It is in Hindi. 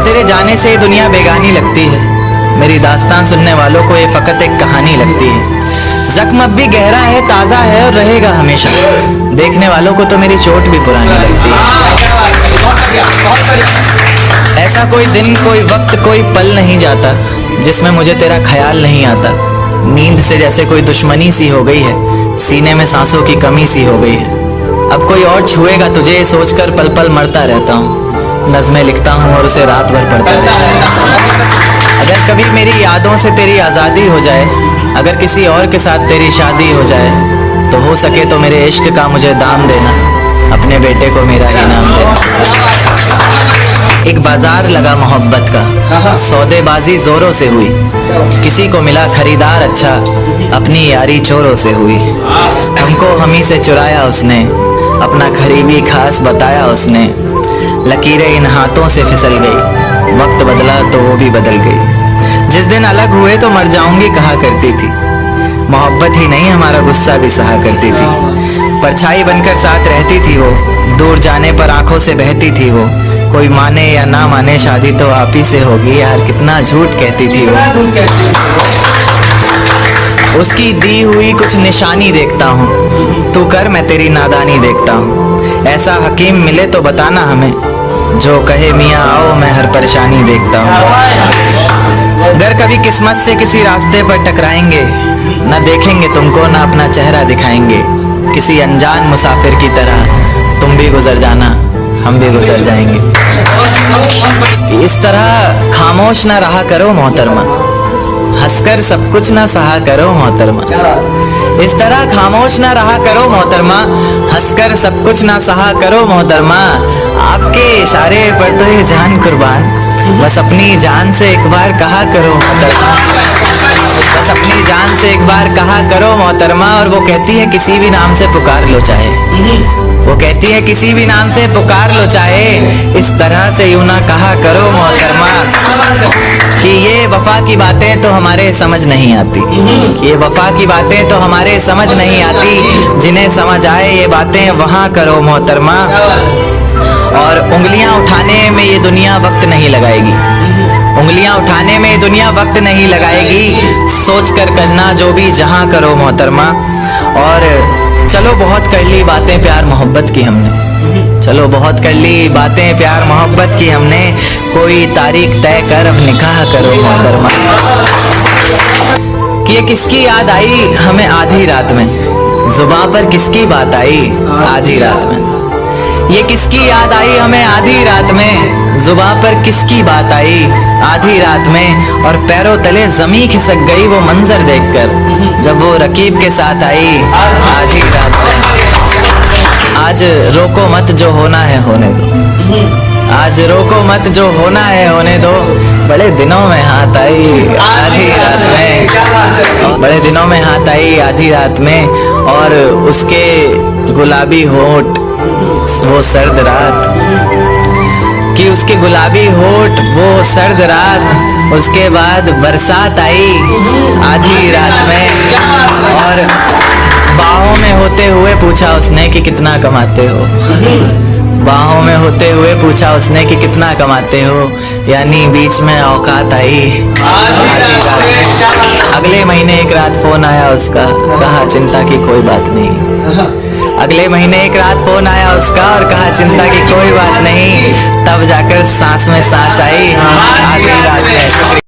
तेरे जाने से ये दुनिया बेगानी लगती है। मेरी दास्तान सुनने वालों को ये फकत एक कहानी लगती है। जख्म अब भी गहरा है, ताज़ा है और रहेगा हमेशा। देखने वालों को तो मेरी चोट भी पुरानी लगती है। ऐसा कोई दिन, कोई वक्त, कोई पल नहीं जाता जिसमें मुझे तेरा ख्याल नहीं आता। नींद से जैसे कोई दुश्मनी सी हो गई है, सीने में सांसों की कमी सी हो गई है। अब कोई और छुएगा तुझे ये सोचकर पल पल मरता रहता हूँ। नज़्में लिखता हूँ और उसे रात भर पढ़ता रहता हूँ। अगर कभी मेरी यादों से तेरी आज़ादी हो जाए, अगर किसी और के साथ तेरी शादी हो जाए, तो हो सके तो मेरे इश्क का मुझे दाम देना, अपने बेटे को मेरा इनाम देना। एक बाजार लगा मोहब्बत का, सौदेबाजी जोरों से हुई। किसी को मिला खरीदार अच्छा, अपनी यारी चोरों से हुई। हमको हमी से चुराया उसने, अपना करीबी खास बताया उसने। लकीरें इन हाथों से फिसल गई, वक्त बदला तो वो भी बदल गई। जिस दिन अलग हुए तो मर जाऊंगी कहा करती थी। मोहब्बत ही नहीं हमारा गुस्सा भी सहा करती थी। परछाई बनकर साथ रहती थी वो, दूर जाने पर आंखों से बहती थी वो। कोई माने या ना माने शादी तो आप ही से होगी यार, कितना झूठ कहती थी वो। उसकी दी हुई कुछ निशानी देखता हूँ, तू कर मैं तेरी नादानी देखता हूँ। ऐसा हकीम मिले तो बताना हमें, जो कहे मियाँ आओ मैं हर परेशानी देखता हूँ। अगर कभी किस्मत से किसी रास्ते पर टकराएंगे, ना देखेंगे तुमको ना अपना चेहरा दिखाएंगे। किसी अनजान मुसाफिर की तरह तुम भी गुजर जाना, हम भी गुजर जाएंगे। इस तरह खामोश ना रहा करो मोहतरमा, हंसकर सब कुछ ना सहा करो मोहतरमा। इस तरह खामोश ना रहा करो मोहतरमा, हंसकर सब कुछ ना सहा करो मोहतरमा। आपके इशारे पर तो ये जान कुर्बान, बस अपनी जान से एक बार कहा करो मोहतरमा। बस अपनी जान से एक बार कहा करो मोहतरमा। और वो कहती है किसी भी नाम से पुकार लो चाहे, वो कहती है किसी भी नाम से पुकार लो चाहे। इस तरह से यूं ना कहा करो मोहतरमा कि ये वफा की बातें तो हमारे समझ नहीं आती। ये वफा की बातें तो हमारे समझ नहीं आती। जिन्हें समझ आए ये बातें वहाँ करो मोहतरमा। और उंगलियां उठाने में ये दुनिया वक्त नहीं लगाएगी, उंगलियां उठाने में ये दुनिया वक्त नहीं लगाएगी। सोच कर करना जो भी जहाँ करो मोहतरमा। और चलो बहुत कर ली बातें प्यार मोहब्बत की हमने, चलो बहुत कर ली बातें प्यार मोहब्बत की हमने। कोई तारीख तय कर अब निकाह करो मोहतरमा। कि ये किसकी याद आई हमें आधी रात में, जुबां पर किसकी बात आई आधी रात में। ये किसकी याद आई हमें आधी रात में, जुबां पर किसकी बात आई आधी रात में। और पैरों तले जमी खिसक गई वो मंजर देखकर, जब वो रकीब के साथ आई आधी रात में। आज रोको मत जो होना है होने दो, आज रोको मत जो होना है होने दो। बड़े दिनों में हाथ आई आधी रात में, बड़े दिनों में हाथ आई आधी रात में। और उसके गुलाबी होठ वो सर्द रात, कि उसके गुलाबी होठ वो सर्द रात। उसके बाद बरसात आई आधी रात में। और बाहों में होते हुए पूछा उसने कि कितना कमाते हो, बाहों में होते हुए पूछा उसने कि कितना कमाते हो। यानी बीच में औकात आई आधी रात में। अगले महीने एक रात फोन आया उसका, कहा चिंता की कोई बात नहीं। अगले महीने एक रात फोन आया उसका और कहा चिंता की कोई बात नहीं। तब जाकर सांस में सांस आई